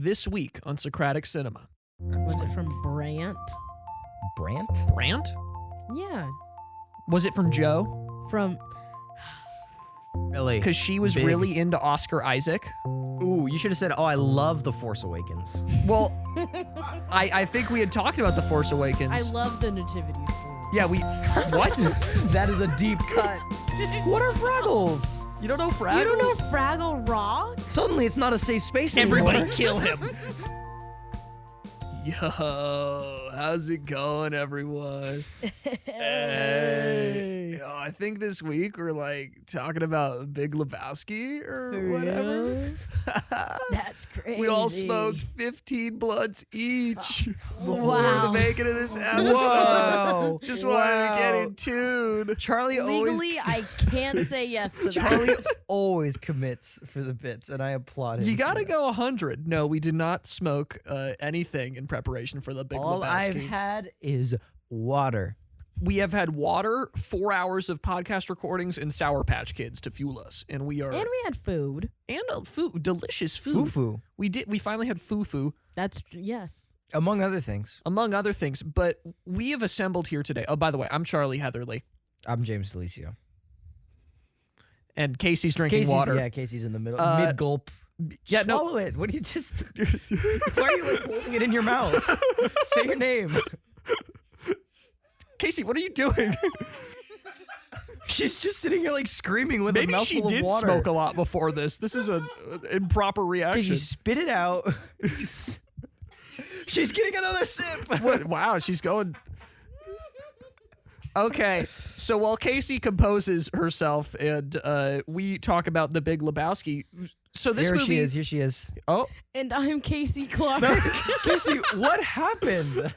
this week on Socratic Cinema. Was it from Brant? Brant? Brant? Yeah. Was it from Joe? From... Really? Because she was Big. really into Oscar Isaac. Ooh, you should have said, oh, I love The Force Awakens. Well, I think we had talked about The Force Awakens. I love the nativity story. Yeah, we... What? That is a deep cut. What are Fraggles? You don't know Fraggles? You don't know Fraggle Rock? Suddenly it's not a safe space anymore. Everybody kill him. Yo, how's it going, everyone? Hey. Yo, I think this week we're like talking about Big Lebowski or For whatever. real? That's crazy. We all smoked 15 blunts each before Wow. the making of this episode. Whoa. Just wanted to get in tune. Charlie always... Legally, I can't say yes to Charlie that. always commits for the bits, and I applaud him. You for gotta that. go 100. No, we did not smoke anything in preparation for the Big All Lebowski. I've had is water. We have had water, 4 hours of podcast recordings, and Sour Patch Kids to fuel us, and we are And we had food. food, delicious food. Fufu, We finally had fufu, That's... Yes. among other things. among other things. But we have assembled here today. Oh, by the way, I'm Charlie Heatherly, I'm James DeLisio. and Kasey's drinking water. Yeah, Kasey's in the middle. Uh, Mid-gulp. yeah, no. Swallow it. What do you just... Why are you like holding it in your mouth? Say your name. Kasey, what are you doing? She's just sitting here like screaming with a Maybe mouthful she of did water. smoke a lot before this. This is an improper Did reaction. you spit it out? She's getting another sip. What? Wow, she's going. Okay, so while Kasey composes herself and we talk about the Big Lebowski, so this Here movie. she is. Here she is. Oh, And I'm Casey Clark. Kasey, what happened?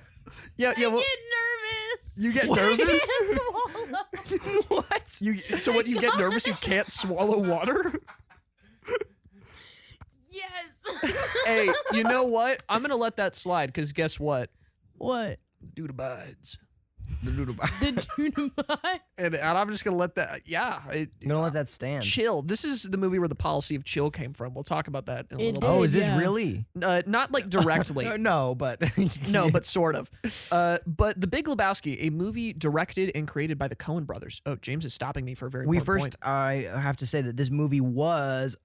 yeah. I Well, get nervous. you get I nervous. can't swallow. What? So when you get nervous, you can't swallow water. Yes. Hey, you know what? I'm gonna let that slide because guess what? What? Dude abides. The noodle bar. The Junimai? And I'm just gonna let that. Yeah, I'm gonna let that stand. chill. This is the movie where the policy of chill came from. We'll talk about that in a It little did. Oh, is this Yeah. really? bit. Not like directly. No, but No, but sort of. But The Big Lebowski, a movie directed and created by the Coen Brothers. Oh, James is stopping me for a very we important first. point. I have to say that this movie was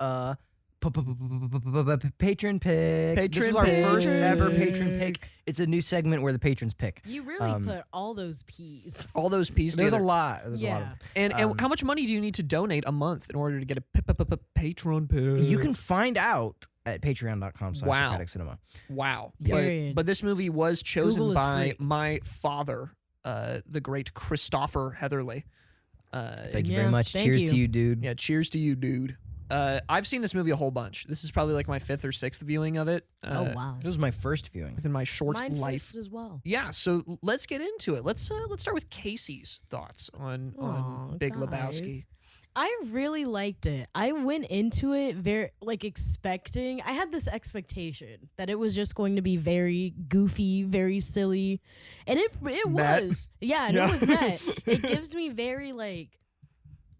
patron pick. This Patron was our pick. first ever patron pick. It's a new segment where the patrons pick. You really put all those P's. All those pieces There's a together. lot. There's a lot. Yeah. And how much money do you need to donate a month in order to get a Patreon pick? You can find out at patreon.com/Socratic Wow. Cinema. Wow. Period. But this movie was chosen Google is by free. my father, the great Christopher Heatherly. Thank you Yeah, very much. thank Cheers you. to you, dude. Yeah, cheers to you, dude. I've seen this movie a whole bunch. This is probably like my 5th or 6th viewing of it. Oh, wow. It was my first viewing. Within my short Mine life. first as well. Yeah, so let's get into it. Let's start with Kasey's thoughts on Aw, Big guys. Lebowski. I really liked it. I went into it very expecting. I had this expectation that it was just going to be very goofy, very silly, and it Met. was. Yeah, and Yeah. it was met. It gives me very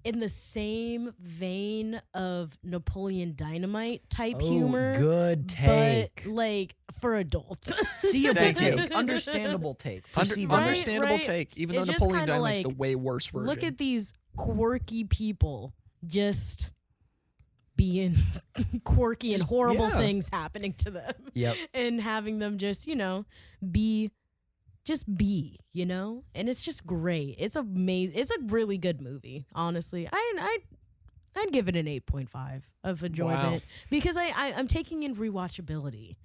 in the same vein of Napoleon Dynamite type humor. Good take. But for adults. Seeable Thank you. take. Understandable take. Under- Perceivable. Right, understandable right. take, even It's though just Napoleon kinda Dynamite's the like, way worse version. Look at these quirky people just being quirky and horrible yeah. things happening to them. Yep. And having them just, be, and it's just great. It's amazing. It's a really good movie, honestly. I'd give it an 8.5 of enjoyment Wow. because I'm taking in rewatchability.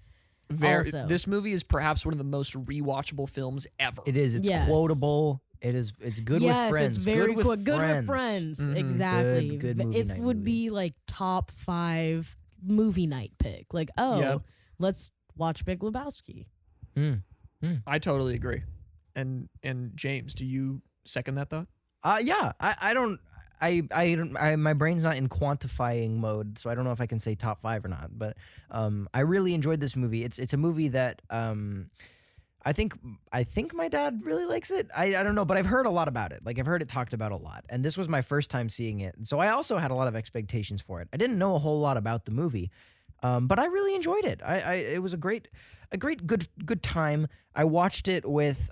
also. This movie is perhaps one of the most rewatchable films ever. It is. It's Yes. quotable. It's good with friends. It's very good with good friends. with friends. Mhm. Exactly. Good movie It night would movie. be top 5 movie night pick. Yep. Let's watch Big Lebowski. I totally agree. And James, do you second that thought? Yeah. I don't. My brain's not in quantifying mode, so I don't know if I can say top 5 or not. But I really enjoyed this movie. It's a movie that I think my dad really likes it. I don't know, but I've heard a lot about it. I've heard it talked about a lot, and this was my first time seeing it. So I also had a lot of expectations for it. I didn't know a whole lot about the movie. But I really enjoyed it. It was a great good time. I watched it with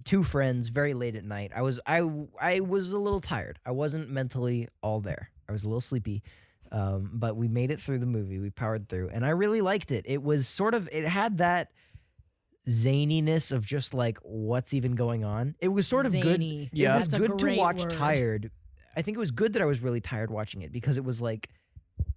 two friends very late at night. I was a little tired. I wasn't mentally all there. I was a little sleepy. But we made it through the movie. We powered through, and I really liked it. It was it had that zaniness of just like what's even going on. It was sort of Zany. good. Yeah. It was That's a good to great watch word. tired. I think it was good that I was really tired watching it because it was like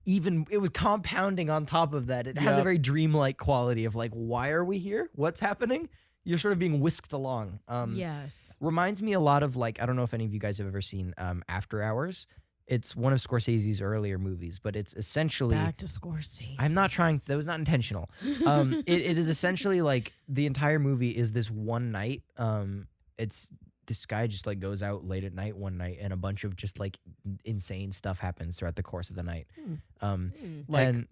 it was compounding on top of that. It has a Yep. very dreamlike quality of like, why are we here? What's happening? You're sort of being whisked along. Yes. Reminds me a lot of like, I don't know if any of you guys have ever seen After Hours. It's one of Scorsese's earlier movies, but it's essentially Back to Scorsese. I'm not trying. That was not intentional. It is essentially like the entire movie is this one night. It's this guy just like goes out late at night one night, and a bunch of just like insane stuff happens throughout the course of the night. Like And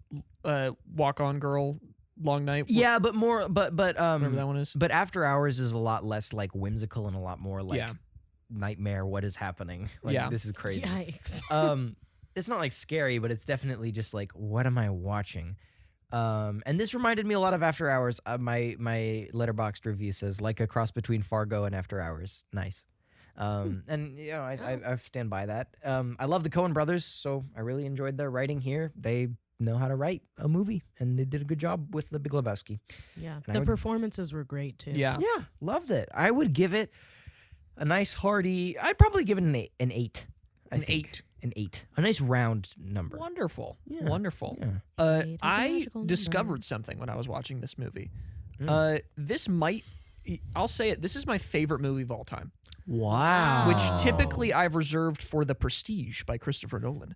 Walk On Girl, Long Night. yeah, but more, but Whatever that one is. but After Hours is a lot less like whimsical and a lot more like Yeah. nightmare. What is happening? Like, Yeah. this is crazy. Yikes. It's not like scary, but it's definitely just like, what am I watching? And this reminded me a lot of After Hours. My Letterboxd review says like a cross between Fargo and After Hours. Nice. And you know, I stand by that. I love the Coen Brothers, so I really enjoyed their writing here. They know how to write a movie, and they did a good job with the Big Lebowski. Yeah. I The would- performances were great too. Yeah. Yeah, loved it. I would give it a nice hearty. I'd probably give it an 8. An 8. I An think. 8. An 8. A nice round number. Wonderful. Yeah. Wonderful. Yeah. Eight is a I magical number. discovered something when I was watching this movie. Mm. This might, I'll say it, this is my favorite movie of all time, Wow. which typically I've reserved for The Prestige by Christopher Nolan,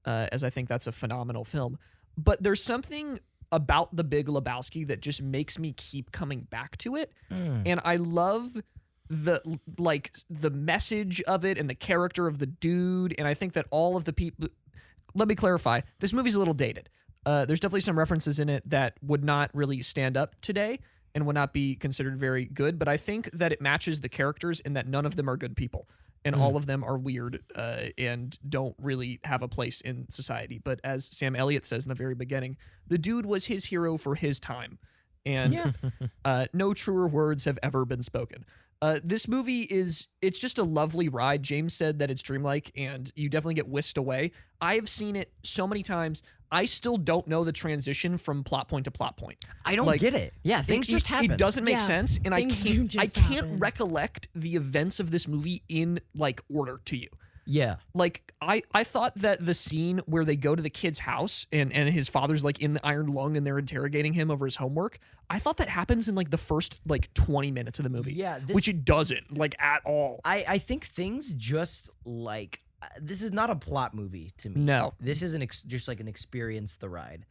as I think that's a phenomenal film. But there's something about The Big Lebowski that just makes me keep coming back to it. And I love the message of it and the character of the dude. And I think that all of the people, let me clarify, this movie's a little dated. There's definitely some references in it that would not really stand up today and would not be considered very good. But I think that it matches the characters in that none of them are good people. And all of them are weird and don't really have a place in society. But as Sam Elliott says in the very beginning, the dude was his hero for his time. And no truer words have ever been spoken. This movie it's just a lovely ride. James said that it's dreamlike and you definitely get whisked away. I have seen it so many times. I still don't know the transition from plot point to plot point. I don't like, get it. Yeah, things just happen. It doesn't make Yeah, sense, and I things do can't. just I can't happen. recollect the events of this movie in like order to you. Yeah. Like I thought that the scene where they go to the kid's house and his father's like in the iron lung and they're interrogating him over his homework, I thought that happens in like the first like 20 minutes of the movie. Yeah, which it doesn't like at all. I think things just like this is not a plot movie to me. No. This is just like an experience the ride.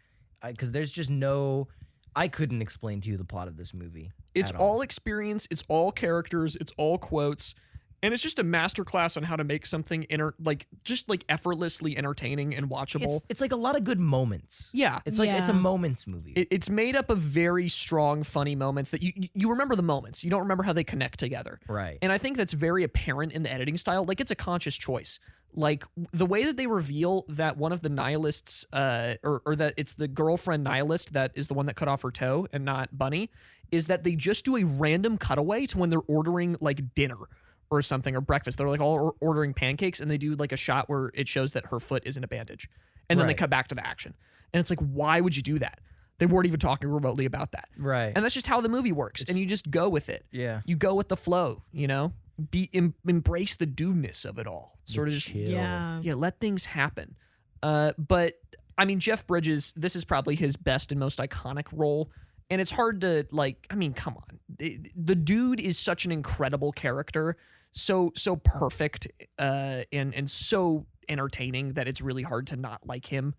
Because there's just no I couldn't explain to you the plot of this movie. It's at all experience, it's all characters, it's all quotes. And it's just a masterclass on how to make something just effortlessly entertaining and watchable. It's like a lot of good moments. Yeah. It's like it's a Yeah. moments movie. It's made up of very strong, funny moments that you remember the moments. You don't remember how they connect together. right. And I think that's very apparent in the editing style. Like, it's a conscious choice. Like, the way that they reveal that one of the nihilists, or that it's the girlfriend nihilist that is the one that cut off her toe and not Bunny, is that they just do a random cutaway to when they're ordering, like, dinner or something, or breakfast. They're, like, all ordering pancakes, and they do, like, a shot where it shows that her foot isn't a bandage. And then they Right. cut back to the action. And it's like, why would you do that? They weren't even talking remotely about that. Right. And that's just how the movie works. And you just go with it. yeah. You go with the flow, you know? Embrace the dudeness of it all. Sort of just, Chill. Yeah. yeah, let things happen. But, I mean, Jeff Bridges, this is probably his best and most iconic role. And it's hard to, like, I mean, come on. The dude is such an incredible character. So perfect and so entertaining that it's really hard to not like him.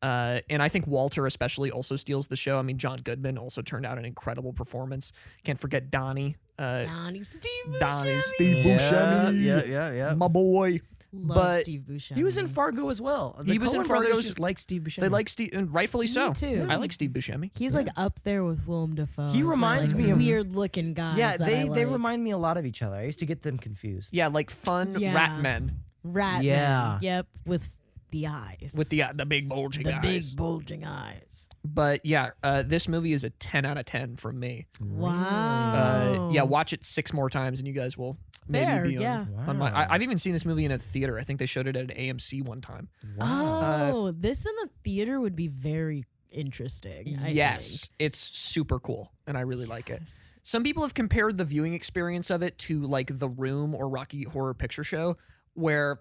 And I think Walter especially also steals the show. I mean, John Goodman also turned out an incredible performance. Can't forget Donnie. Donnie Steve Donnie Buscemi. Steve Buscemi. Yeah. My boy. Love But Steve Buscemi. He was in Fargo as well. The He was in Coen Fargo. brothers just like Steve Buscemi. They like Steve, and rightfully so. Me too. I like Steve Buscemi. He's like up there with Willem Dafoe. He as my, reminds like, me of- weird looking guys. Yeah, that they I like. remind me a lot of each other. I used to get them confused. Yeah, like fun Yeah. rat men. Rat Yeah. Man. Yep, with the eyes. with the big bulging the eyes. big bulging eyes. But yeah, this movie is a 10 out of 10 from me. Wow. Yeah, watch it 6 more times and you guys will maybe Fair, be on, yeah. on my. Wow. I've even seen this movie in a theater. I think they showed it at an AMC one time. Wow. Oh, this in the theater would be very interesting. I Yes, it's super cool and I really like it. think. Yes. Some people have compared the viewing experience of it to like The Room or Rocky Horror Picture Show, where,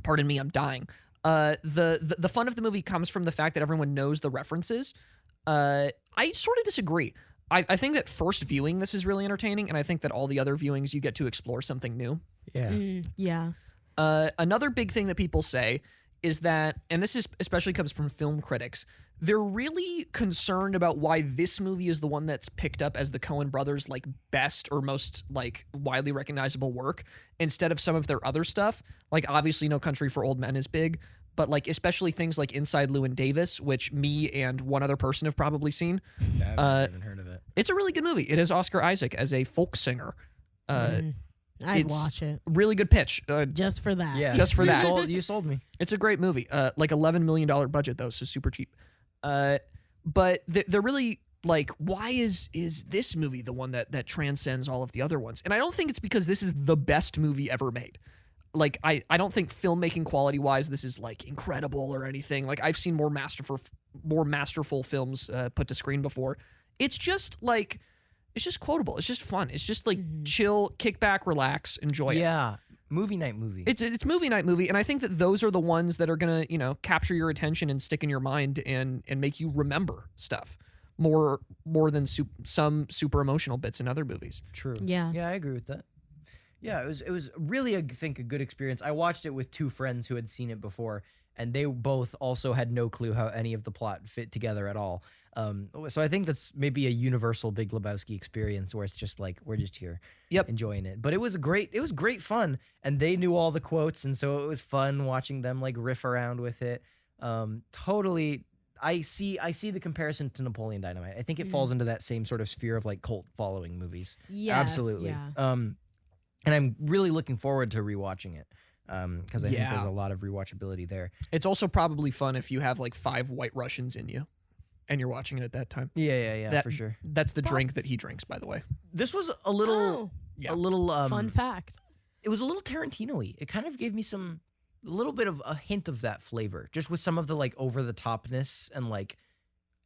pardon me, I'm dying. The fun of the movie comes from the fact that everyone knows the references. I sort of disagree. I think that first viewing this is really entertaining, and I think that all the other viewings you get to explore something new. Yeah. Yeah. Another big thing that people say is that, and this is especially comes from film critics, they're really concerned about why this movie is the one that's picked up as the Coen Brothers like best or most like widely recognizable work instead of some of their other stuff. Like obviously No Country for Old Men is big, but like especially things like Inside Llewyn Davis, which me and one other person have probably seen. I haven't heard of it. It's a really good movie. It has Oscar Isaac as a folk singer. I'd it's- watch it Really good pitch. just for that. Yeah. Just for You that. you sold me. It's a great movie. Like $11 million budget though, so super cheap. But they're really like, why is this movie the one that transcends all of the other ones? And I don't think it's because this is the best movie ever made. Like I don't think filmmaking quality wise this is like incredible or anything. Like I've seen more masterful films put to screen before. It's just like it's just quotable. It's just fun. It's just like chill, kick back, relax, enjoy it. Yeah. Movie night movie. It's movie night movie, and I think that those are the ones that are gonna capture your attention and stick in your mind and make you remember stuff more than some super emotional bits in other movies. True. Yeah. Yeah, I agree with that. Yeah, it was really I think a good experience. I watched it with 2 friends who had seen it before, and they both also had no clue how any of the plot fit together at all. So I think that's maybe a universal Big Lebowski experience where it's just like we're just here, enjoying it. But it was great fun, and they knew all the quotes, and so it was fun watching them like riff around with it. Totally, I see the comparison to Napoleon Dynamite. I think it falls into that same sort of sphere of like cult following movies. Yes, Absolutely. Yeah. And I'm really looking forward to rewatching it. Because I think Yeah. there's a lot of rewatchability there. It's also probably fun if you have like 5 White Russians in you, and you're watching it at that time. Yeah, That- for sure. That's the drink that he drinks, by the way. This was a little, Yeah. Fun fact. It was a little Tarantino-y. It kind of gave me a little bit of a hint of that flavor, just with some of the like over the topness and like,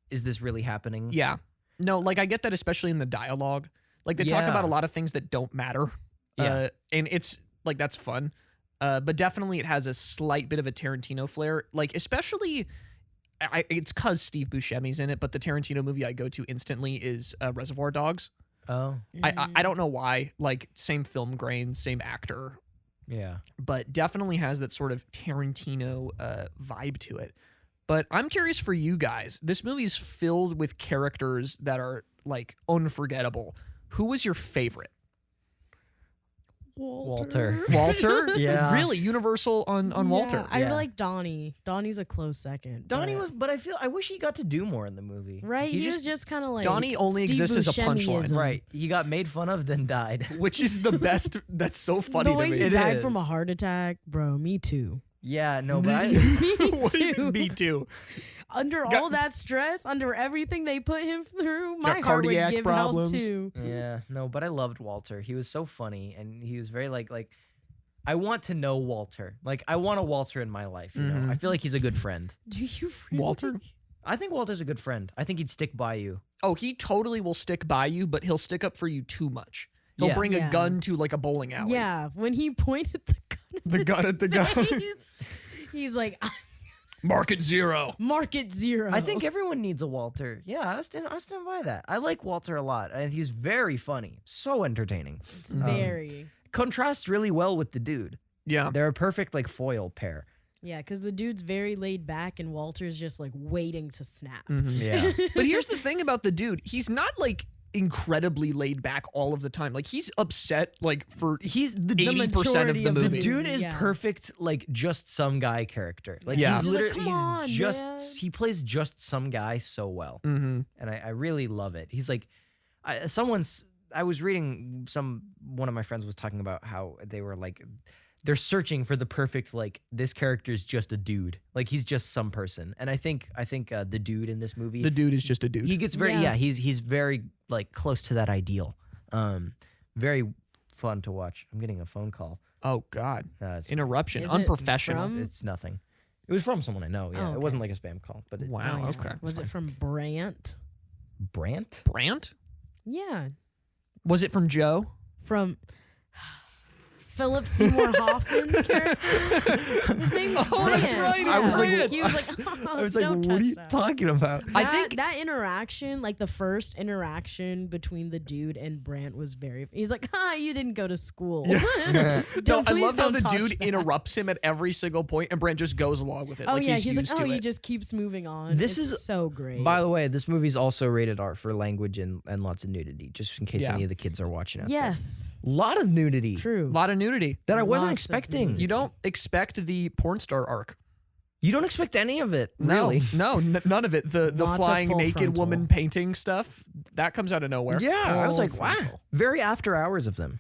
is this really happening? Yeah. No, like I get that, especially in the dialogue. Like they talk Yeah. about a lot of things that don't matter. Yeah. And it's like that's fun. But definitely it has a slight bit of a Tarantino flair. Like especially, it's because Steve Buscemi's in it. But the Tarantino movie I go to instantly is Reservoir Dogs. Oh, I don't know why. Like same film grain, same actor, yeah. but definitely has that sort of Tarantino vibe to it. But I'm curious for you guys. This movie is filled with characters that are like unforgettable. Who was your favorite? Walter. Walter? Yeah. Really? Universal on Walter. I Yeah. like Donnie. Donnie's a close second. Donnie but- was, but I wish he got to do more in the movie. right. He was just kind of like Donnie only Steve exists as a punchline. Buscemi-ism. Right. He got made fun of, then died. Which is the best. That's so funny the way to he me. It died is. from a heart attack, bro. Me too. Yeah, no, but Me What do you too. mean, me too. Under Got- all that stress, under everything they put him through, my Got heart would cardiac give problems. help too. yeah, no, but I loved Walter. He was so funny, and he was very like I want to know Walter. Like I want a Walter in my life. You know, Mhm. I feel like he's a good friend. Do you really? Walter? I think Walter's a good friend. I think he'd stick by you. Oh, he totally will stick by you, but he'll stick up for you too much. He'll Yeah. bring a Yeah. gun to like a bowling alley. Yeah, when he pointed the gun at The gun his at the guy. face, he's like, Market 0. market 0. I think everyone needs a Walter. Yeah, I stand by that. I like Walter a lot, and he's very funny, so entertaining. it's very. Contrasts really well with the dude. Yeah. They're a perfect like foil pair. Yeah, because the dude's very laid back and Walter's just like waiting to snap. Yeah. But here's the thing about the dude. He's not like incredibly laid back all of the time. Like he's upset like for He's the 80% of majority the of the movie. The dude is Yeah. perfect, like just some guy character. Like Yeah. he's He's like, literally "Come on, just man." he plays just some guy so well, Mm-hmm. and I really love it. He's like, I was reading one of my friends was talking about how they were like, they're searching for the perfect, like, this character is just a dude, like he's just some person. And I think the dude in this movie, The dude is just a dude. he gets very Yeah. he's very like close to that ideal. Very fun to watch. I'm getting a phone call. Oh God. It's, Interruption. Is it Unprofessional. from- it's nothing. It was from someone I know. Yeah, Oh, it wasn't okay. like a spam call, but Wow. Oh, yeah. Okay. Was it from Brant? Brant? Brant? Yeah. Was it from Joe? From Philip Seymour Hoffman's character. His name's Oh, that's Brant. right, Yeah. it's Brant. He was like, oh, I was like, don't what are touch you that. talking about? I That- think- that interaction, like the first interaction between the dude and Brant, was very. He's like, you didn't go to school. No, Don't- I please love how don't the touch dude that. interrupts him at every single point, and Brent just goes along with it. Oh like yeah, he's he's like, used to he it. just keeps moving on. This It's is- so great. By the way, this movie's also rated R for language and lots of nudity, just in case Yeah. any of the kids are watching out yes, there. A lot of nudity true. A lot of nudity. that I wasn't Lots of expecting. nudity. You don't expect the porn star arc. You don't expect any of it, No, really. no, none of it. The Lots of flying full naked frontal. woman painting stuff that comes out of nowhere. Yeah, I was Full like, wow. frontal. Very after hours of them.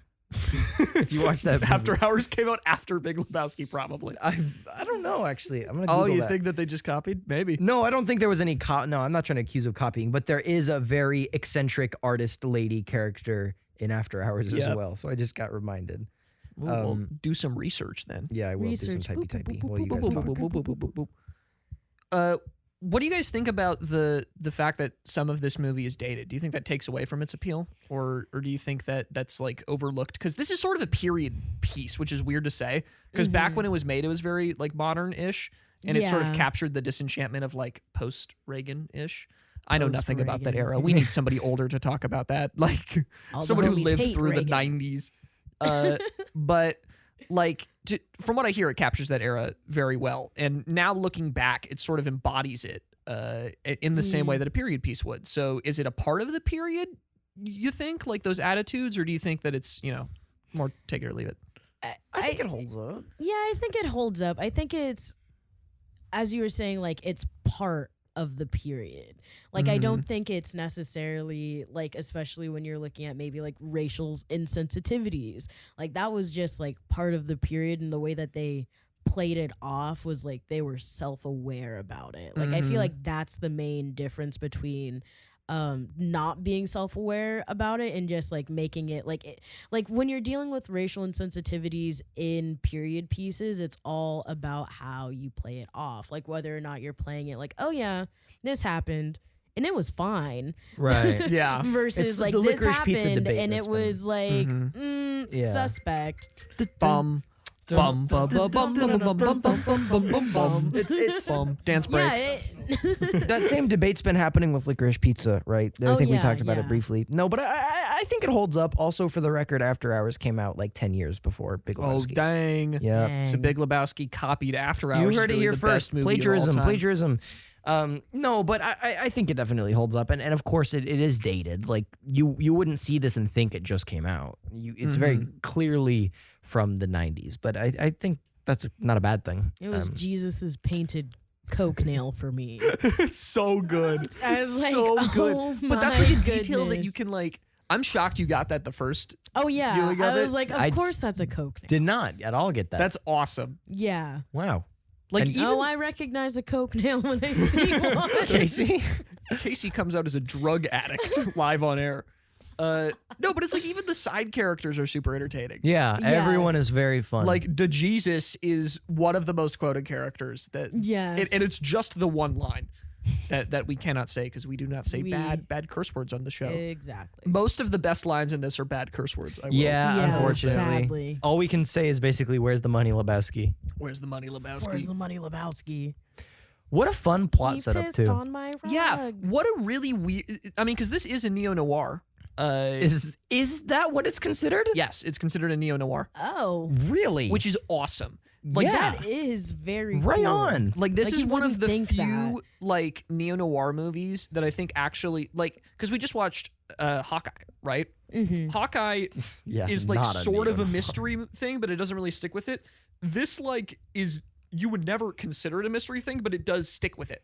If you watch that movie. After Hours came out after Big Lebowski, probably. I don't know, actually. I'm going to Oh, Google you that. think that they just copied? Maybe. No, I don't think there was any no, I'm not trying to accuse of copying, but there is a very eccentric artist lady character in After Hours as Yep. well. So I just got reminded. We'll do some research then. Yeah, I will do Research. some Boop, typey boop, typey boop, while you boop, guys boop, talk. boop, Boop, boop, boop, boop, boop. What do you guys think about the fact that some of this movie is dated? Do you think that takes away from its appeal, or do you think that that's like overlooked? Because this is sort of a period piece, which is weird to say. Because back when it was made, it was very like modern-ish, and it sort of Yeah. captured the disenchantment of like post-Reagan-ish. I know nothing about that Post-Reagan. era. We need somebody older to talk about that, like All the someone who homies lived hate through Reagan. the '90s. But like from what I hear, it captures that era very well. And now looking back, it sort of embodies it in the same way that a period piece would. So is it a part of the period, you think, like those attitudes, or do you think that it's, more take it or leave it? I think it holds up. Yeah, I think it holds up. I think it's, as you were saying, like it's part of the period. Like I don't think it's necessarily like, especially when you're looking at maybe like racial insensitivities. Like that was just like part of the period, and the way that they played it off was like they were self-aware about it. Like I feel like that's the main difference between not being self-aware about it and just like making it like when you're dealing with racial insensitivities in period pieces, it's all about how you play it off, like whether or not you're playing it like, oh yeah, this happened and it was fine, Right. Yeah. versus It's like the this licorice pizza happened debate and that's it was like Yeah. suspect. Bum. Bum bum bum bum bum bum bum bum bum bum bum. It's Bum. Dance break. Yeah, that same debate's been happening with licorice pizza, right? I think we yeah, talked about it yeah. briefly. No, but I think it holds up. Also, for the record, After Hours came out like 10 years before Big Oh Lebowski. dang. Yeah. So Big Lebowski copied After Hours. You heard it really here the first. best movie of all time. Plagiarism. No, but I think it definitely holds up, and of course it is dated. Like you wouldn't see this and think it just came out. It's very clearly from the 90s, but I think that's not a bad thing. it was Jesus's painted coke nail for me. It's so good. I was like, so good. oh But that's like a my detail that you goodness. can like. I'm shocked you got that the first. Oh yeah, viewing of I was it. like, of I course that's a coke nail. Did not at all get that. That's awesome. Yeah. Wow. Like And- even Oh, I recognize a coke nail when I see one. Casey. Casey comes out as a drug addict live on air. No, but it's like even the side characters are super entertaining. Yeah, everyone Yes. is very fun. Like DeJesus is one of the most quoted characters that. Yes. And it's just the one line that we cannot say because we do not say We- bad curse words on the show. Exactly. Most of the best lines in this are bad curse words. I will. yeah, Yeah, unfortunately. sadly. All we can say is basically, where's the money, Lebowski? Where's the money, Lebowski? Where's the money, Lebowski? What a fun plot He setup pissed too. on my rug. Yeah, what a really weird. I mean, because this is a neo noir. Is that what it's considered? Yes, it's considered a neo noir, Oh, Really? which is awesome. Like yeah. that is very Right cool. on. Like this Like, is you one of wouldn't the think few that. like neo noir movies that I think actually like because we just watched Hawkeye, right? Mm-hmm. Hawkeye Yeah, is like not a sort of a neo-noir. mystery thing, but it doesn't really stick with it. This like is you would never consider it a mystery thing, but it does stick with it.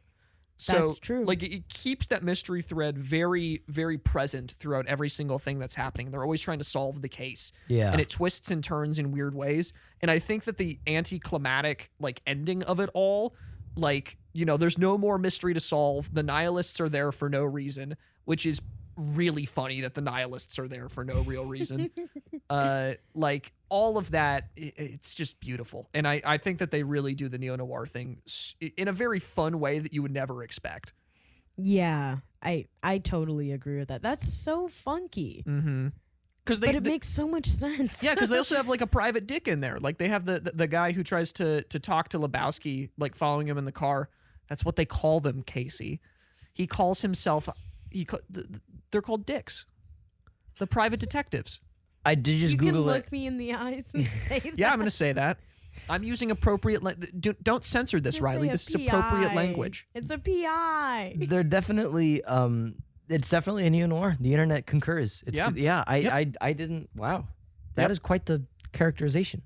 So, That's true. Like, it keeps that mystery thread very, very present throughout every single thing that's happening. They're always trying to solve the case. Yeah. And it twists and turns in weird ways. And I think that the anticlimactic, like, ending of it all, like, there's no more mystery to solve. The nihilists are there for no reason, which is really funny that the nihilists are there for no real reason. Like, all of that, it's just beautiful. And I think that they really do the neo-noir thing in a very fun way that you would never expect. Yeah, I totally agree with that. That's so funky. Mm-hmm. But it makes so much sense. Yeah, because they also have like a private dick in there. Like they have the guy who tries to talk to Lebowski, like following him in the car. That's what they call them, Kasey. He calls himself. They're called dicks. The private detectives. I did just you Google can it. look me in the eyes and say that. Yeah, I'm going to say that. I'm using appropriate. Don't censor this, Just Riley. say a This is appropriate PI. language. It's a PI. They're definitely it's definitely a neo-noir. The internet concurs. It's Yeah. yeah. I didn't. Wow, that is quite the characterization.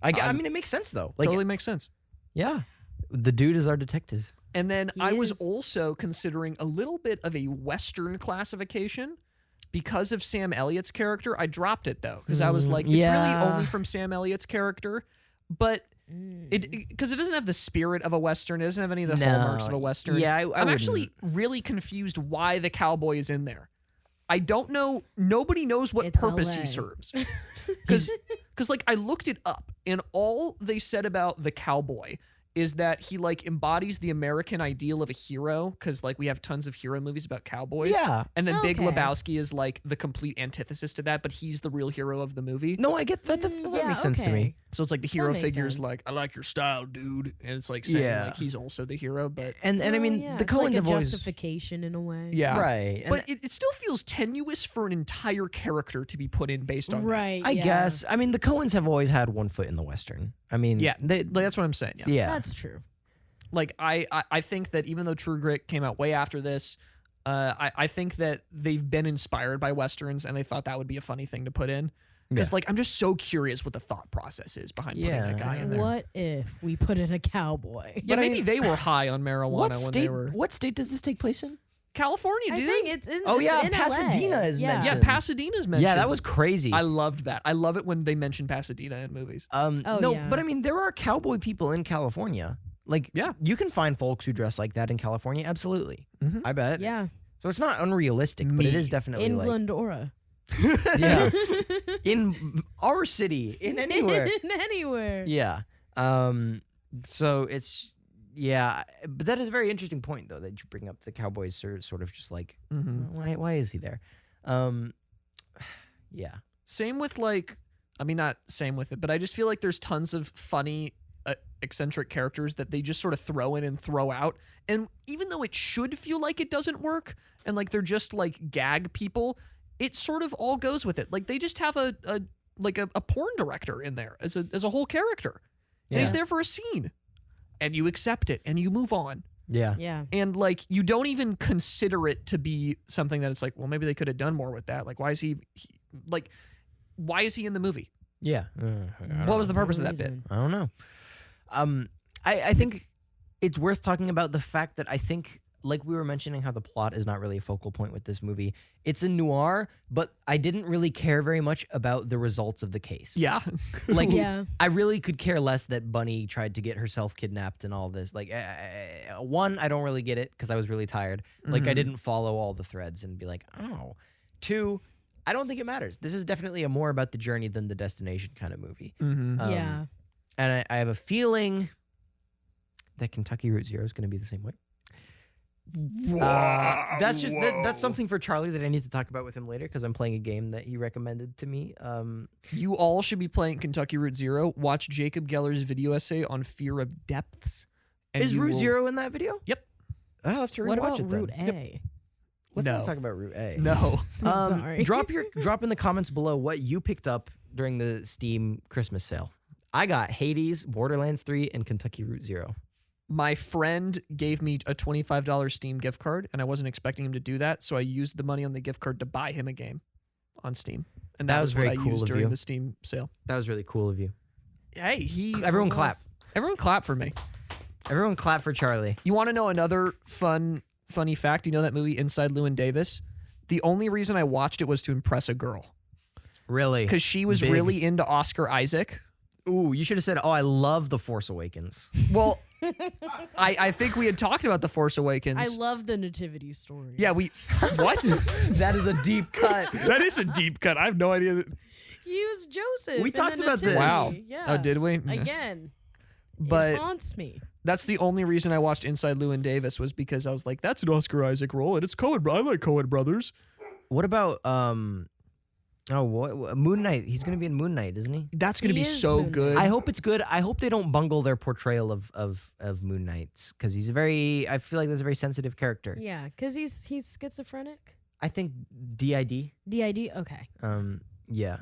I mean, it makes sense though. Like, Totally makes sense. yeah, the dude is our detective. And then He I was is. also considering a little bit of a Western classification because of Sam Elliott's character. I dropped it though because I was like, it's really yeah. only from Sam Elliott's character, but because it doesn't have the spirit of a Western. It doesn't have any of the hallmarks of a Western. Yeah, I'm actually really confused why the cowboy is in there. I don't know. Nobody knows what It's purpose he LA. serves. Because like I looked it up, and all they said about the cowboy is that he like embodies the American ideal of a hero. Because like we have tons of hero movies about cowboys. Yeah. And then Big Okay. Lebowski is like the complete antithesis to that, but he's the real hero of the movie. No, I get that. That Yeah, makes sense to okay. me. So it's like the hero makes figure's sense. like, I like your style, dude. And it's like saying Yeah. like he's also the hero, but And I mean, yeah, the it's Coens like a have always justification in a way. yeah. right. And But it still feels tenuous for an entire character to be put in based on that. Right. I yeah. guess. I mean, the Coens have always had one foot in the Western. I mean, Yeah, they, like, that's what I'm saying. Yeah. yeah. That's true. Like I think that even though True Grit came out way after this, I think that they've been inspired by Westerns and they thought that would be a funny thing to put in. Because Yeah. like I'm just so curious what the thought process is behind putting Yeah. that guy in there. What if we put in a cowboy? Yeah, But I maybe mean, they were high on marijuana What when state? they were What state does this take place in? California, I dude. think it's in. Oh, it's yeah, in Pasadena LA. is yeah. Yeah, mentioned. Pasadena's mentioned. Yeah, that was crazy. I loved that. I love it when they mention Pasadena in movies. Oh, no, yeah. but I mean, there are cowboy people in California. Like, Yeah. you can find folks who dress like that in California. Absolutely, Mhm. I bet. Yeah. So it's not unrealistic, but it Me. is definitely In like, Glendora. yeah, in our city, in anywhere. In anywhere. Yeah. So it's yeah, but that is a very interesting point though that you bring up. The Cowboys are sort of just like, Mhm. why is he there? Yeah. Same with like, I mean, not same with it, but I just feel like there's tons of funny, eccentric characters that they just sort of throw in and throw out. And even though it should feel like it doesn't work and like they're just like gag people, it sort of all goes with it. Like they just have a porn director in there as a whole character. And he's Yeah. there for a scene. And you accept it and you move on. Yeah. Yeah. And like you don't even consider it to be something that it's like, well, maybe they could have done more with that. Like why is he in the movie? Yeah. What was the purpose of No that bit? reason. I don't know. I think it's worth talking about the fact that I think, like we were mentioning, how the plot is not really a focal point with this movie. It's a noir, but I didn't really care very much about the results of the case. Yeah. Like, Yeah. I really could care less that Bunny tried to get herself kidnapped and all this. Like, one, I don't really get it because I was really tired. Like, I Mhm. didn't follow all the threads and be like, oh. Two, I don't think it matters. This is definitely a more about the journey than the destination kind of movie. Mm-hmm. Yeah. And I have a feeling that Kentucky Route Zero is going to be the same way. That's something for Charlie that I need to talk about with him later because I'm playing a game that he recommended to me. You all should be playing Kentucky Route Zero. Watch Jacob Geller's video essay on fear of depths. And is you Route will- Zero in that video? Yep. I'll have to rewatch What about it then. Route A? Let's No. not talk about Route A. No. I'm sorry. Drop in the comments below what you picked up during the Steam Christmas sale. I got Hades, Borderlands 3, and Kentucky Route Zero. My friend gave me a $25 Steam gift card, and I wasn't expecting him to do that, so I used the money on the gift card to buy him a game on Steam. And that, That was was what very I cool used of during you. the Steam sale. That was really cool of you. Hey, Everyone clap. Everyone clap for me. Everyone clap for Charlie. You want to know another funny fact? You know that movie Inside Llewyn Davis? The only reason I watched it was to impress a girl. Really? Because she was really into Oscar Isaac. Ooh, you should have said, "Oh, I love The Force Awakens." Well, I think we had talked about The Force Awakens. I love the nativity story. Yeah, what? That is a deep cut. That is a deep cut. I have no idea. He was Joseph. We in talked the about this. nativity. Wow. Yeah. Oh, did we? Again. But it haunts me. that's the only reason I watched Inside Llewyn Davis was because I was like, that's an Oscar Isaac role, and it's Coen. I like Coen Brothers. What about Moon Knight? He's gonna be in Moon Knight, isn't he? That's gonna be is so Moon Knight. good. I hope it's good. I hope they don't bungle their portrayal of Moon Knight because he's I feel like that's a very sensitive character. Yeah, because he's schizophrenic. I think DID. DID. Okay. Yeah.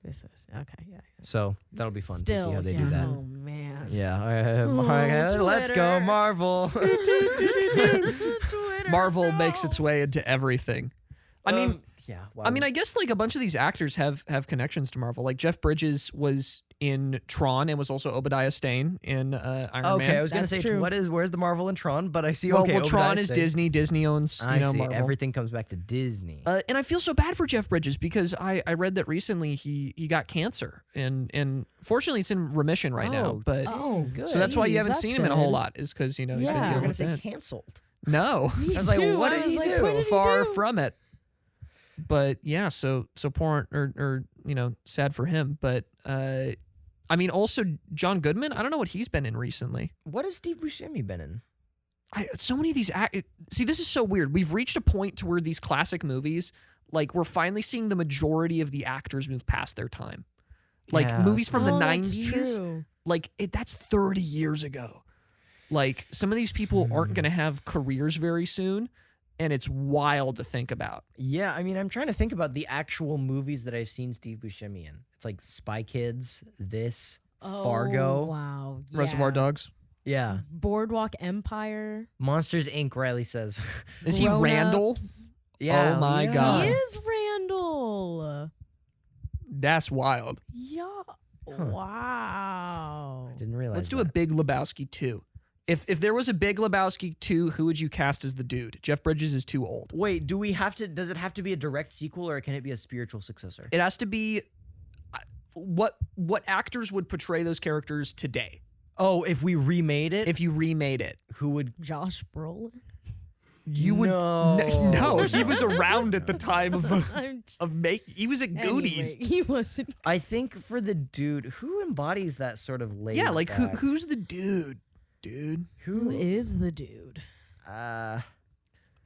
This is okay. Yeah. So that'll be fun Still, to see how they yeah. do that. Oh man. Yeah. Oh, Let's go, Twitter. Marvel. Twitter, Marvel no. makes its way into everything. I mean, yeah. I guess like a bunch of these actors have connections to Marvel. Like Jeff Bridges was in Tron and was also Obadiah Stane in Iron Man. Okay, I was gonna That's say true. where's the Marvel and Tron, but I see. Well, Okay, Tron Obadiah is Stane. Disney. Disney owns I see. Marvel. Everything comes back to Disney. And I feel so bad for Jeff Bridges because I read that recently he got cancer and fortunately it's in remission right now. But Oh, good. so that's why you Jeez, haven't that's seen him in a whole good. lot is because he's Yeah. been I dealing was gonna with say it. canceled. No, Me I was like, too. what I did was he like, do? what did he far do? from it. But yeah, so poor or sad for him. But I mean, also John Goodman. I don't know what he's been in recently. What has Steve Buscemi been in? So many of these see, this is so weird. We've reached a point to where these classic movies, like we're finally seeing the majority of the actors move past their time. Like Yeah, movies from the Oh, that's 90s, true. like that's 30 years ago. Like some of these people aren't going to have careers very soon, and it's wild to think about. Yeah, I mean, I'm trying to think about the actual movies that I've seen Steve Buscemi in. It's like Spy Kids, Fargo. Oh, wow. Yeah. Reservoir Dogs. Yeah, Boardwalk Empire. Monsters Inc. Riley says. Is he Randall? Grown-Ups. Yeah, Oh my God. He is Randall. That's wild. Yeah. Huh. Wow. Didn't realize. Let's do a Big Lebowski 2. If there was a Big Lebowski 2, who would you cast as the dude? Jeff Bridges is too old. Wait, do we have to? Does it have to be a direct sequel, or can it be a spiritual successor? It has to be what actors would portray those characters today Oh, if we remade it, if you remade it. who would? Josh Brolin. You would no, he was around at the time I'm of make. He was at Goonies. Anyway, he wasn't. I think for the dude who embodies that sort of laid Yeah, like back- who's the dude? Dude. Who is the dude?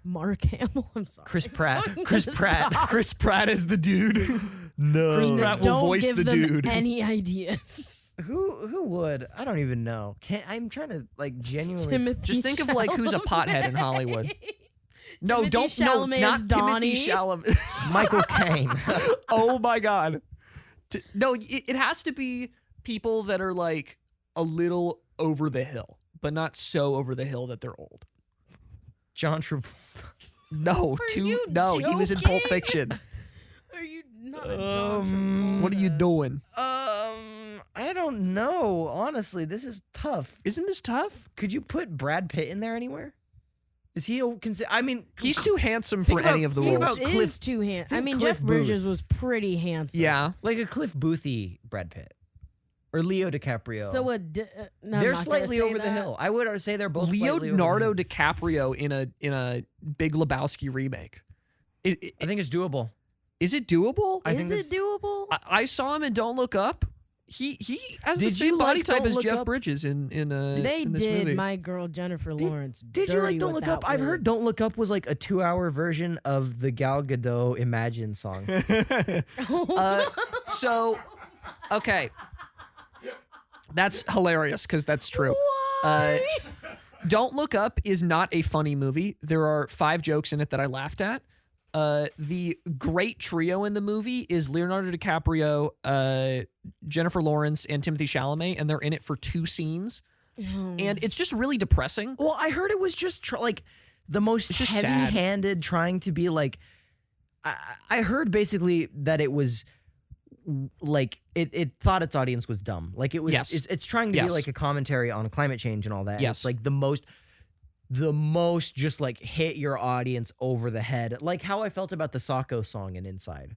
Mark Hamill. I'm sorry. Chris Pratt. I'm Chris gonna Pratt. stop. Chris Pratt is the dude. No. Chris Pratt will Don't voice give the them dude. any ideas. Who would? I don't even know. I'm trying to like genuinely. Timothy. Just think of like who's a pothead in Hollywood. No, Timothy don't no, Chalamet not as Donnie. Timothy Chalamet. Michael Caine. Oh my God. No, it has to be people that are like a little over the hill, but not so over the hill that they're old. John Travolta. No, Are you he was in Pulp joking? Fiction. Are you not a John What are you Travolta? doing? I don't know. Honestly, this is tough. Isn't this tough? Could you put Brad Pitt in there anywhere? Is he? I mean, He's too handsome Think for about- any of the think roles. about He Cliff- is too handsome. I think mean, Cliff Jeff Bridges Booth. was pretty handsome. Yeah. like a Cliff Boothy Brad Pitt or Leo DiCaprio. So no, I'm they're not gonna slightly say over the that. hill. I would say they're both slightly over the Leonardo hill. DiCaprio in a Big Lebowski remake. I think it's doable. Is it doable? I think Is that's- it doable? I saw him in Don't Look Up. He has the Did same you body like type Don't as Look Jeff Up? Bridges in They in this did movie. my girl Jennifer Lawrence. Did you dirty like Don't with Look Up? that I've heard wig. Don't Look Up was like a 2-hour version of the Gal Gadot Imagine song. So, okay, that's hilarious because that's true. Don't Look Up is not a funny movie. There are 5 jokes in it that I laughed at. The great trio in the movie is Leonardo DiCaprio, Jennifer Lawrence, and Timothy Chalamet, and they're in it for 2 scenes. And it's just really depressing. Well, I heard it was just like the most It's just sad. heavy-handed, trying to be like. I heard basically that it was like it thought its audience was dumb. Like it was Yes. it's trying to be Yes. like a commentary on climate change and all that. And Yes. it's like the most just like hit your audience over the head. Like how I felt about the Socko song in Inside.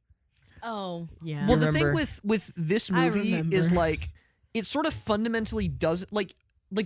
Oh, yeah. Well, the remember? thing with this I movie remember. is like it sort of fundamentally doesn't like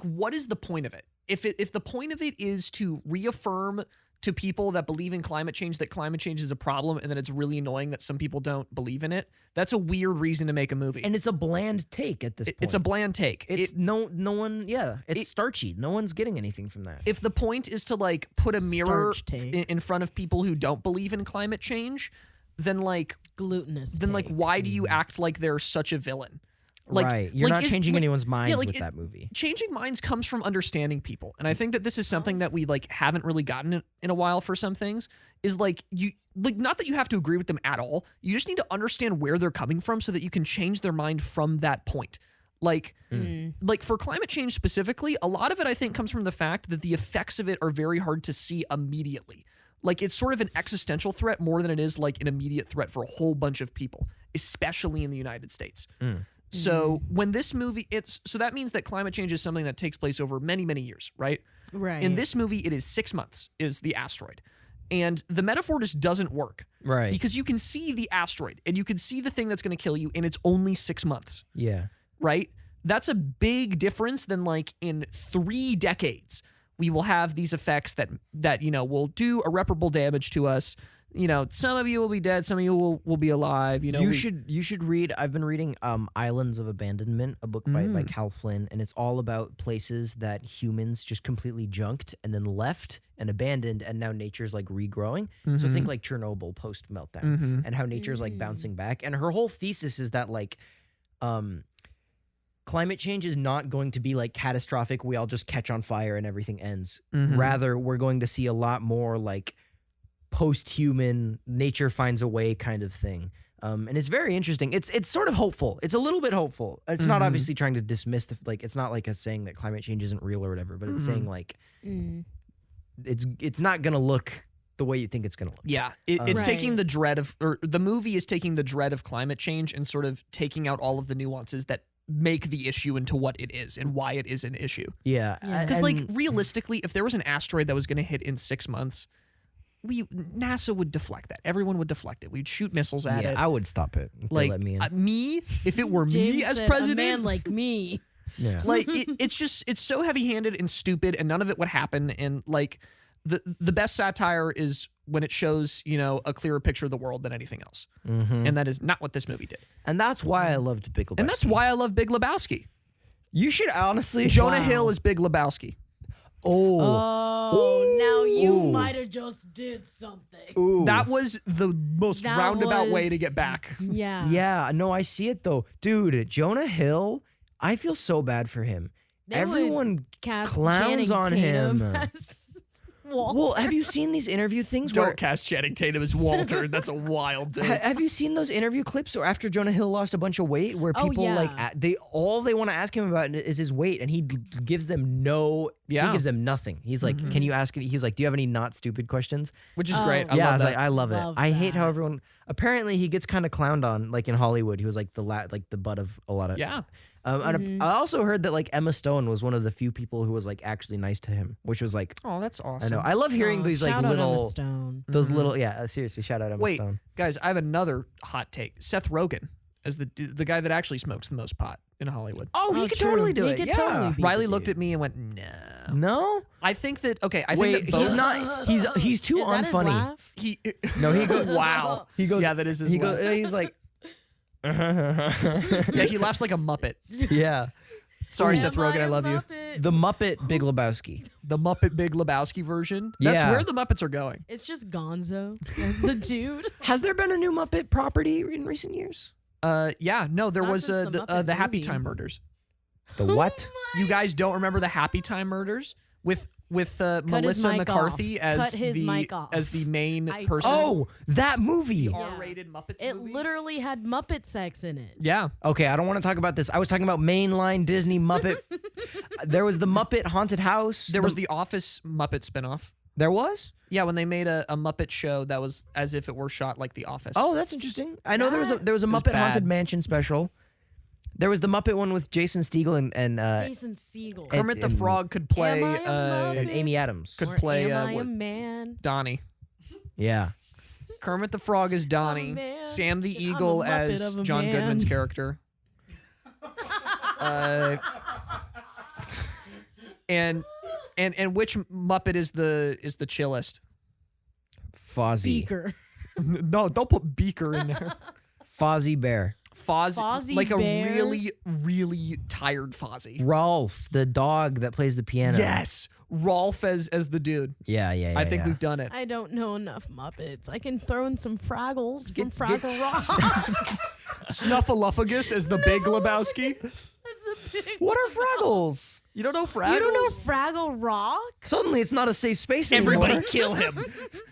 what is the point of it? If the point of it is to reaffirm to people that believe in climate change that climate change is a problem and that it's really annoying that some people don't believe in it, that's a weird reason to make a movie. And it's a bland take at this point. It's a bland take. It's no one, it's starchy. No one's getting anything from that. If the point is to like put a mirror Starch take. in front of people who don't believe in climate change, then like Glutinous. take. why do you act like they're such a villain? Like, right. You're like, not changing anyone's minds like, with that movie. Changing minds comes from understanding people, and I think that this is something that we like haven't really gotten in a while for some things. Is like you like not that you have to agree with them at all. You just need to understand where they're coming from so that you can change their mind from that point. Like for climate change specifically, a lot of it I think comes from the fact that the effects of it are very hard to see immediately. Like it's sort of an existential threat more than it is like an immediate threat for a whole bunch of people, especially in the United States. So when this movie, so that means that climate change is something that takes place over many, many years, right? Right. In this movie, it is 6 months is the asteroid. And the metaphor just doesn't work. Right. Because you can see the asteroid and you can see the thing that's going to kill you and it's only 6 months, Yeah. right? That's a big difference than like in 3 decades, we will have these effects that will do irreparable damage to us. Some of you will be dead, some of you will be alive. You should read. I've been reading Islands of Abandonment, a book by Cal Flynn, and it's all about places that humans just completely junked and then left and abandoned, and now nature's like regrowing. So think like Chernobyl post meltdown, and how nature's like bouncing back. And her whole thesis is that like, climate change is not going to be like catastrophic. We all just catch on fire and everything ends. Rather, we're going to see a lot more like post-human, nature finds a way kind of thing. And it's very interesting. It's sort of hopeful. It's a little bit hopeful. It's not obviously trying to dismiss it's not like a saying that climate change isn't real or whatever, but it's saying like it's not gonna look the way you think it's gonna look. Yeah, it's Right. taking the dread of, or the movie is taking the dread of climate change and sort of taking out all of the nuances that make the issue into what it is and why it is an issue. Yeah. Yeah. Because like and- realistically, if there was an asteroid that was going to hit in 6 months, NASA would deflect that. Everyone would deflect it. We'd shoot missiles at yeah, it. I would stop it. If they Like let me in. me, if it were me James as said, president, a man like me. yeah. like it's so heavy-handed and stupid, and none of it would happen. And like the best satire is when it shows a clearer picture of the world than anything else, and that is not what this movie did. And that's why I loved Big Lebowski. And that's why I love Big Lebowski. you should honestly. Jonah Wow. Hill is Big Lebowski. Oh, now you Ooh. might have just did something. Ooh. That was the most That roundabout way was- to get back. Yeah. Yeah, no, I see it though. Dude, Jonah Hill, I feel so bad for him. They would Everyone cast clowns Channing on Tatum him. as Walter. Well, have you seen these interview things where Don't cast Channing Tatum as Walter. That's a wild take. have you seen those interview clips or after Jonah Hill lost a bunch of weight where Oh, people yeah. like they want to ask him about is his weight and he gives them he Yeah. gives them nothing. He's like, "Can you ask he's like, "Do you have any not stupid questions?" Which is Oh. great. I yeah, I love was that. like, I love it. Love I hate how that. everyone apparently he gets kind of clowned on like in Hollywood. He was like the butt of a lot of Yeah. and I also heard that like Emma Stone was one of the few people who was like actually nice to him, which was like Oh, that's awesome. I know. I love hearing Oh, these like shout out Emma little Stone. those little seriously shout out Emma Wait, Stone. guys, I have another hot take. Seth Rogen as the guy that actually smokes the most pot in Hollywood. Oh, he Oh, could true. totally do He it. could Yeah. totally be Riley the looked dude. at me and went, "No." No? I think that I Wait, think that both he's not he's too Is that his unfunny. laugh? he No, he goes wow. He goes Yeah, that is his he laugh. goes he's like Yeah, he laughs like a Muppet. Yeah. Sorry, Am Seth Rogen, I love you. Muppet? The Muppet Big Lebowski. The Muppet Big Lebowski version. That's Yeah. where the Muppets are going. It's just Gonzo as the dude. Has there been a new Muppet property in recent years? Yeah, no, there Not was since the the Muppet Happy movie. Time Murders. The what? You guys don't remember the Happy Time Murders with Melissa mic McCarthy off. Cut as his the mic off. as the main I- person? Oh, that movie. Yeah. R-rated Muppets It movie. literally had Muppet sex in it. Yeah. Okay, I don't want to talk about this. I was talking about mainline Disney Muppet. There was the Muppet Haunted House. There was the Office Muppet spinoff. There was? Yeah, when they made a Muppet show that was as if it were shot like The Office. Oh, that's interesting. I know there was a was Muppet Haunted bad. Mansion special. There was the Muppet one with Jason Segel and Jason Segel. Kermit the and- Frog could play Am I a and Muppet? Amy Adams. could Or play Am I what- a man? Donnie. Yeah. Kermit the Frog as Donnie. man. Sam the I'm a Eagle Muppet as of a John man. Goodman's character. And which Muppet is the chillest? Fozzie. Beaker. No, don't put Beaker in there. Fozzie Bear. Fozzie, like Bear? a really, really tired Fozzie. Rolf, the dog that plays the piano. Yes, Rolf as the dude. Yeah. I think we've done it. I don't know enough Muppets. I can throw in some Fraggles from Get- Fraggle Rock. Snuffleupagus as the Big Lebowski. That's the big. What are Fraggles? You don't know Fraggles? You don't know Fraggle Rock? Suddenly it's not a safe space anymore. Everybody kill him.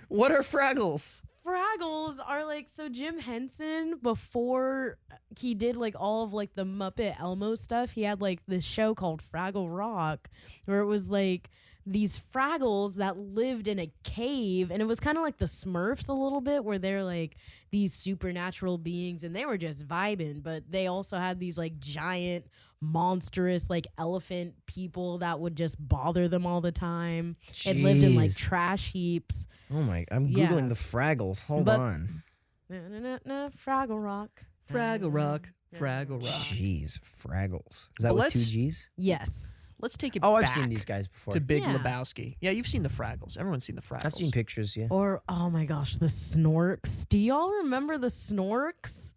What are Fraggles? Fraggles are like, so Jim Henson, before he did like all of like the Muppet Elmo stuff, he had like this show called Fraggle Rock where it was like these Fraggles that lived in a cave, and it was kind of like the Smurfs a little bit, where they're like these supernatural beings and they were just vibing, but they also had these like giant monstrous like elephant people that would just bother them all the time. It lived in like Jeez. trash heaps. Oh my! I'm Yeah. googling the Fraggles. Hold But- on. Fraggle Rock. Fraggle Rock. Fraggle Rock. Jeez, Fraggles. Is that But with two let's- G's? Yes. Let's take it Oh, I've back seen these guys before. to Big Yeah. Lebowski. Yeah, you've seen the Fraggles. Everyone's seen the Fraggles. I've seen pictures. Yeah. Or, oh my gosh, the Snorks. Do y'all remember the Snorks?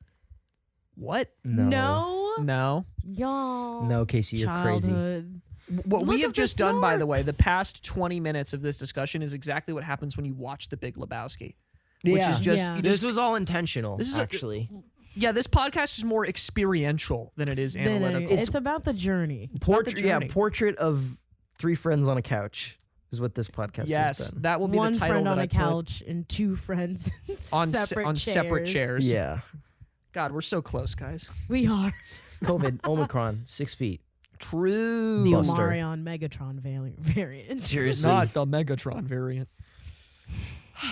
What? No? No. Y'all. No, Kasey, you're crazy. Childhood. What Look we at have the just done, by the way, the Snorks. past 20 minutes of this discussion is exactly what happens when you watch The Big Lebowski. Which Yeah. is just, Yeah. you This just was all intentional. This is actually. yeah, this podcast is more experiential than it is Then analytical. it's about the journey. Portrait. the Yeah, journey. portrait of three friends on a couch is what this podcast Yes, has been. that will be One the title friend that on I a put couch and two friends on separate separate chairs. Yeah. God, we're so close, guys. We are. COVID, Omicron, 6 feet. True. The Buster. Omarion Megatron variant. Seriously. Not the Megatron variant.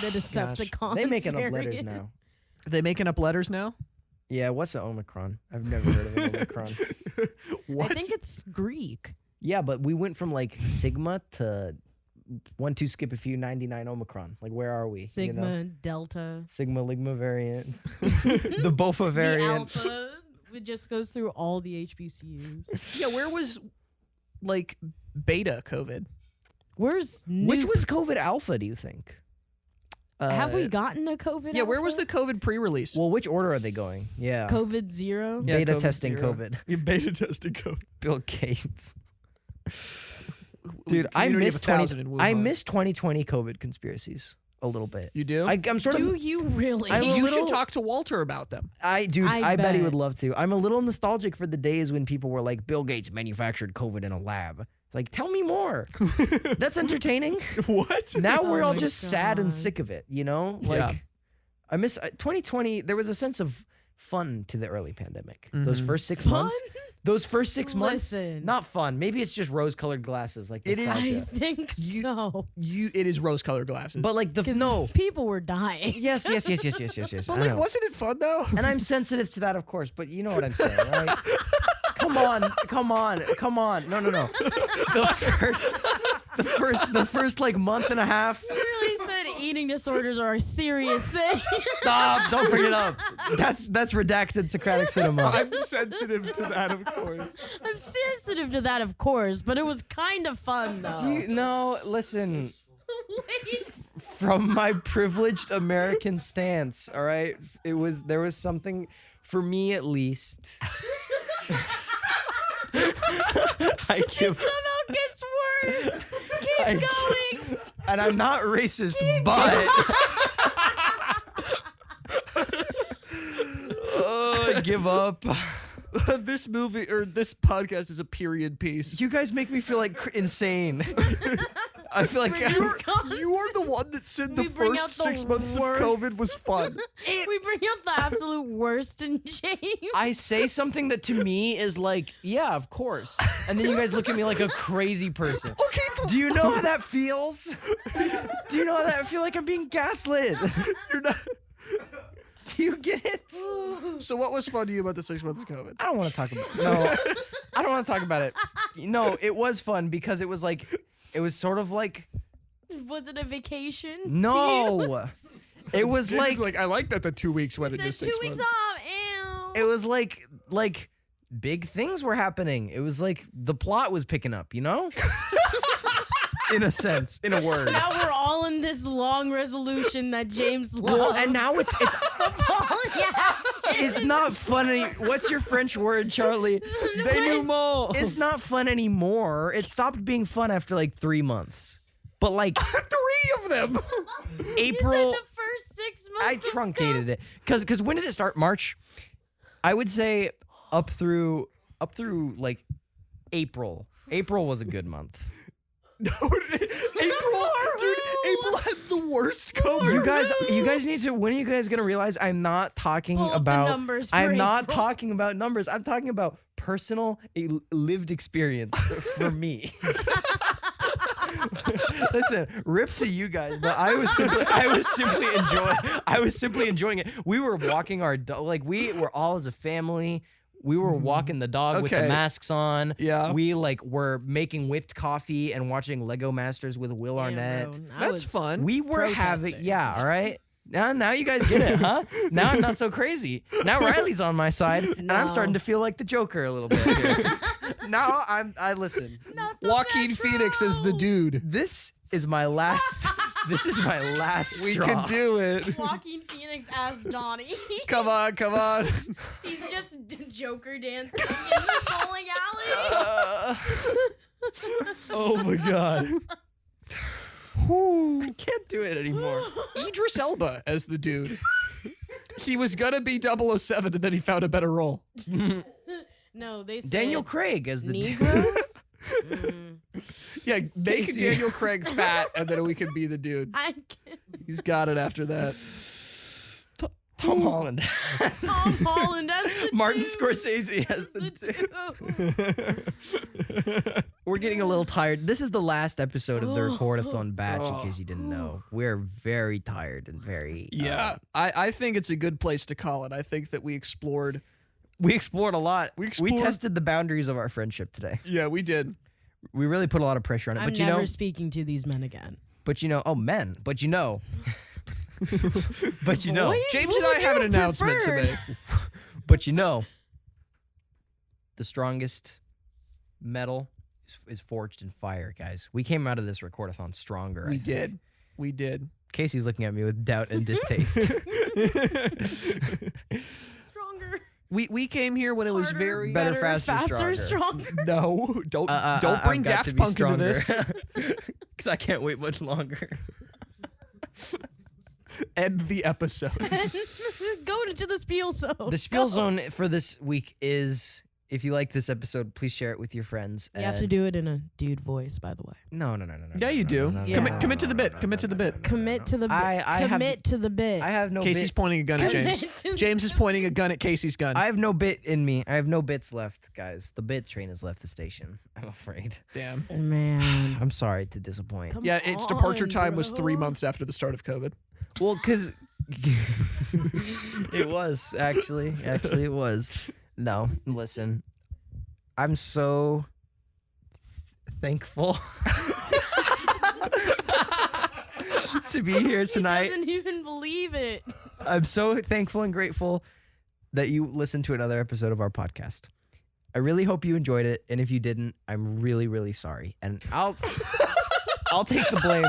The Decepticon They making up variant. letters now. Are they making up letters now? Yeah, what's an Omicron? I've never heard of an Omicron. What? I think it's Greek. Yeah, but we went from like Sigma to 1, 2, skip a few, 99 Omicron. Like, where are we? Sigma, You know? Delta. Sigma, Ligma variant. The Bofa The variant. Alpha. It just goes through all the HBCUs. Yeah, where was like beta COVID? Where's Which Nuke? was COVID Alpha, do you think? Have we gotten a COVID? Yeah, where was the alpha? COVID pre-release? Well, which order are they going? Yeah. COVID 0? Yeah, Beta COVID testing 0. COVID. You're beta testing COVID. Bill Gates. Dude, I Community of miss 1,000 in 20. I Wuhan. miss 2020 COVID conspiracies a little bit. You do? I'm sort Do of. you really? I'm a you little- should talk to Walter about them. I I bet he bet. would love to. I'm a little nostalgic for the days when people were like, Bill Gates manufactured COVID in a lab. Like, tell me more. That's entertaining. What? Now we're all my just sad and God. sick of it, you know? Like, Yeah. I miss 2020. There was a sense of fun to the early pandemic. Those Mhm. first 6 Fun? months. Those first 6 months. Listen. Not fun. Maybe it's just rose-colored glasses, like It is- nostalgia. I think so. It is rose-colored glasses. But like the 'Cause no. people were dying. Yes. but I like, know. wasn't it fun though? And I'm sensitive to that, of course. But you know what I'm saying, right? Come on. No. The first like month and a half. You really said eating disorders are a serious thing. Stop! Don't bring it up. That's redacted Socratic Cinema. I'm sensitive to that, of course. I'm sensitive to that, of course, but it was kind of fun, though. No, listen. Wait. From my privileged American stance, all right. There was something, for me at least. I give. Somehow gets worse. Keep I- going. And I'm not racist, but. Oh, I give up. This movie or this podcast is a period piece. You guys make me feel like insane. I feel like Bring us cons. You are the one that said the We bring out first the 6 months worst. of COVID was fun. We bring out the absolute worst in James. I say something that to me is like, yeah, of course. And then you guys look at me like a crazy person. Okay, but Do you know how that feels? Do you know how that I feel like I'm being gaslit? you're not. Do you get it? So what was fun to you about the 6 months of COVID? I don't want to talk about it. No, I don't want to talk about it. No, it was fun because it was like, it was sort of like, Was it a vacation? no. It was James like, I like that the 2 weeks went Said into 2 6 weeks months. off. Ew. it was like big things were happening. It was like the plot was picking up, you know? In a sense, in a word. Now we're all in this long resolution that James loves. Well, and now it's yeah. it's not funny. What's your French word, Charlie? Denouement. It's not fun anymore. It stopped being fun after like 3 months. But like 3 of them. April, You said the first 6 I months. truncated it. Cause when did it start? March. I would say up through like April. April was a good month. No, April, dude. April had the worst COVID. You guys need to. When are you guys gonna realize I'm not talking Pull up the about numbers for I'm not April. talking about numbers. I'm talking about personal, lived experience for me. Listen, rip to you guys, but I was simply enjoying it. We were walking our dog, like we were all as a family. We were walking the dog with the Okay. masks on. Yeah. We like were making whipped coffee and watching Lego Masters with Will Damn, Arnett. bro. I That's was- fun. We were having, protesting. yeah, all right. Now you guys get it, huh? Now I'm not so crazy. Now Riley's on my side, and I'm No. starting to feel like the Joker a little bit here. Now I listen. Not the Joaquin Metro. Phoenix is the dude. This is my last. This is my last We straw. can do it. Joaquin Phoenix as Donnie. Come on, come on. He's just Joker dancing in the bowling alley. Oh my god. I can't do it anymore. Idris Elba as the dude. He was gonna be 007 and then he found a better role. No, they said Daniel Craig as the dude. Negro. Mm, Yeah, make Kasey. Daniel Craig fat and then we can be the dude. I can't. He's got it after that. Tom Holland. Tom Holland as the Martin dude. Scorsese as the dude. We're getting a little tired. This is the last episode of the Recordathon batch, in case you didn't know. We're very tired and very. Yeah, I think it's a good place to call it. I think that we explored. We explored a lot. We We explored- tested the boundaries of our friendship today. Yeah, we did. We really put a lot of pressure on it. I'm But you never know, speaking to these men again. oh men, but you know, but you know, Boys, James what and I would have you an announcement prefer? today. but you know, the strongest metal is forged in fire, guys. We came out of this Recordathon stronger. I We think. did. We did. Casey's looking at me with doubt and distaste. Stronger. We came here when it was Harder, very Better, faster, stronger. No, don't I've bring got to Daft be Punk into this. because I can't wait much longer. End the episode. Go to the spiel zone. The spiel zone for this week is: if you like this episode, please share it with your friends. You have to do it in a dude voice, by the way. No. Yeah, you do. Commit to the bit. Commit to the bit. Commit to the bit. I have- Commit to the bit. I have no. Casey's bit. pointing a gun at Commit James. to the James is pointing a gun at Casey's gun. I have no bit in me. I have no bits left, guys. The bit train has left the station. I'm afraid. Damn. Man. I'm sorry to disappoint. Come Yeah, its departure on, time was 3 bro. months after the start of COVID. Well, because it was actually it was. No, listen. I'm so thankful to be here tonight. He doesn't even believe it. I'm so thankful and grateful that you listened to another episode of our podcast. I really hope you enjoyed it, and if you didn't, I'm really, really sorry. And I'll take the blame.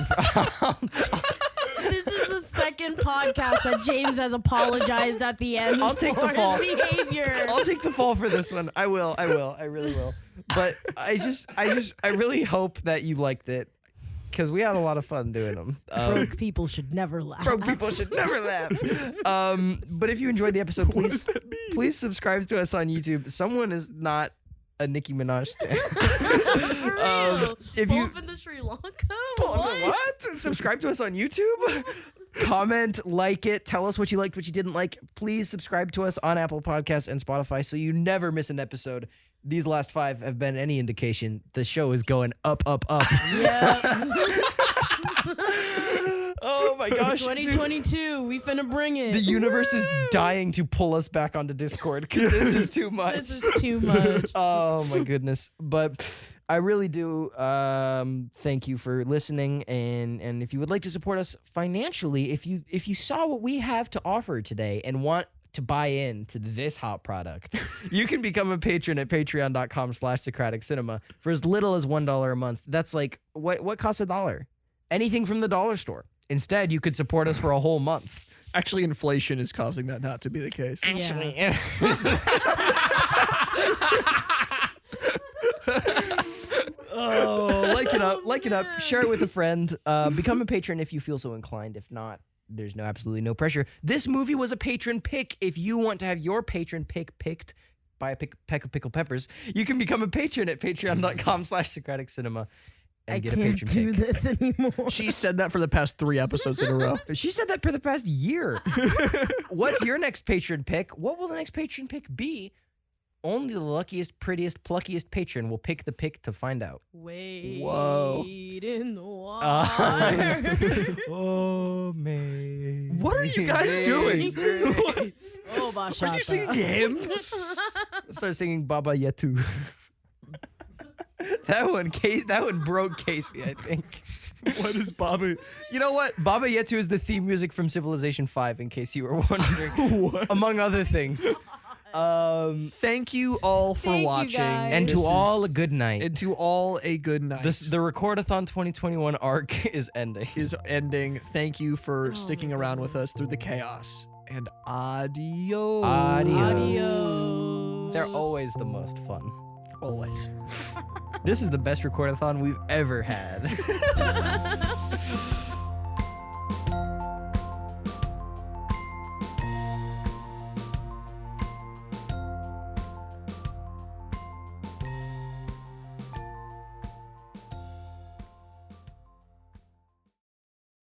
This is the second podcast that James has apologized at the end I'll take the for fall. his behavior. I'll take the fall for this one. I will. I really will. But I really hope that you liked it, because we had a lot of fun doing them. Broke people should never laugh. Broke people should never laugh. But if you enjoyed the episode, please subscribe to us on YouTube. Someone is not a Nicki Minaj stan. If Pull you up in the Sri Lanka. what? Subscribe to us on YouTube. Comment, like it, tell us what you liked, what you didn't like. Please subscribe to us on Apple Podcasts and Spotify so you never miss an episode. These last 5 have been any indication. The show is going up, up, up. Yeah. Oh my gosh. 2022, we finna bring it. The universe is dying to pull us back onto Discord because this is too much. This is too much. Oh my goodness. But I really do thank you for listening, and if you would like to support us financially, if you saw what we have to offer today and want to buy into this hot product, you can become a patron at patreon.com/Socratic Cinema for as little as $1 a month. That's like what costs $1? Anything from the dollar store. Instead, you could support us for a whole month. Actually, inflation is causing that not to be the case. Actually, oh, like it up, share it with a friend. Become a patron if you feel so inclined. If not, there's absolutely no pressure. This movie was a patron pick. If you want to have your patron pick picked by a peck of pickled peppers, you can become a patron at patreon.com/Socratic Cinema. I can't do this anymore. She said that for the past 3 episodes in a row. She said that for the past year. What's your next patron pick? What will the next patron pick be? Only the luckiest, prettiest, pluckiest patron will pick the pick to find out. Wait Whoa. in the water. Oh, man. What are you guys doing? Oh, bachata. Are you singing hymns? Start singing Baba Yetu. That one broke Kasey, I think. What is Baba? You know what? Baba Yetu is the theme music from Civilization 5, in case you were wondering. Among other things. Thank you all for Thank you, watching. guys. And This to all a is- good night. And to all a good night. The Recordathon 2021 arc is ending. is ending. Thank you for Oh sticking my around with us through the chaos. And adios. Adios. They're always the most fun. Always. This is the best Recordathon we've ever had.